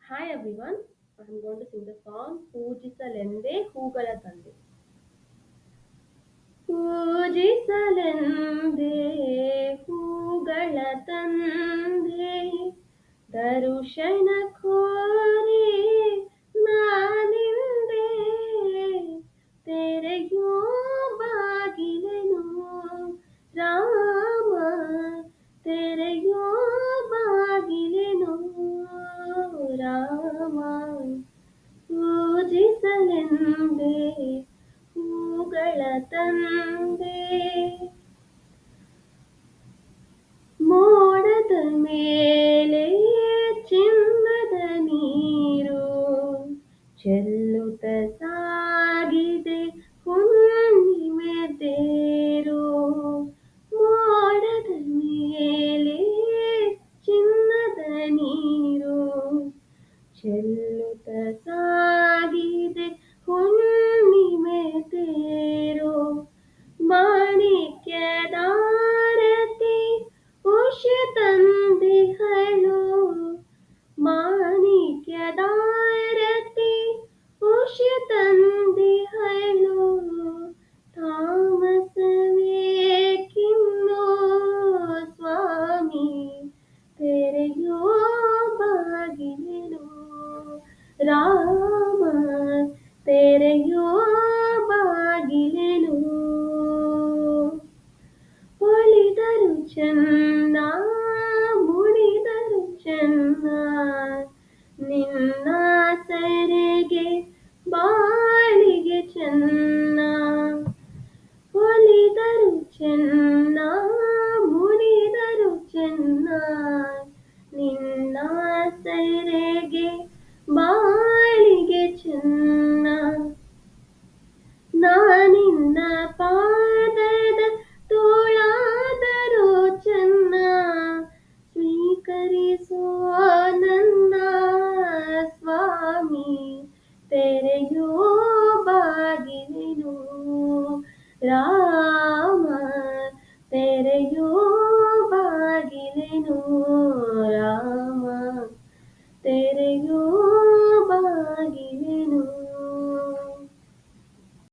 Hi everyone, I'm going to sing the song Poojisalende Hugala Tande. ಪೂಜಿಸಲೆಂದೇ ಹೂಗಳ ತಂದೆ ದರುಶನ ಕೋರಿ ನಾನಿಂದೆ ತೆರೆಯೋ ಬಾಗಿಲೆನು ರಾಮ ತೆರೆಯೋ ಬಾಗಿಲೆನು ರಾಮ ಪೂಜಿಸಲೆಂದೇ ಹೂಗಳ ತಂದೆ ಮೋಡದ ಮೇಲೆ ಚಿನ್ನದ ನೀರು ಚೆಲ್ಲುತ್ತ ಸಾಗಿದೆ ಹುಣ್ಣಿಮೆ ತೇರು ಮೋಡದ ಮೇಲೆ ಚಿನ್ನದ ನೀರು ಚೆಲ್ಲುತ್ತ ಸಾಗಿದೆ ಹುಣ್ಣಿಮೆ ತೇರು ಮಾಣಿಕ್ಯದಾರತಿ ಉಷೆ ತಂದಿಹಳು ಮಾಣಿಕ್ಯದಾರತಿ ಉಷೆ ತಂದಿಹಳು ತಾಮಸವೇಕಿನ್ನೋ ಸ್ವಾಮಿ ತೆರೆಯೋ ಬಾಗಿಲೆನು ರಾಮ ತೆರೆಯೋ ಬಾಗಿಲೆನು ಒಲಿದರು ಚೆನ್ನ ಮುಡಿದರು ಚೆನ್ನ ನಿನ್ನ ಸೆರೆಗೆ ಬಾಳಿಗೆ ಚೆನ್ನ ಒಲಿದರು ಚೆನ್ನ ಮುಡಿದರು ಚೆನ್ನ ನಿನ್ನ ಸೆರೆಗೆ ಬಾಳಿಗೆ ಚೆನ್ನ ನಾನಿನ್ನ ಪಾದದ ತೋಳಾದರೂ ಚೆನ್ನ ಸ್ವೀಕರಿಸೋ ನನ್ನ ಸ್ವಾಮಿ ತೆರೆಯೋ ಬಾಗಿಲೆನು ರಾಮ ತೆರೆಯೋ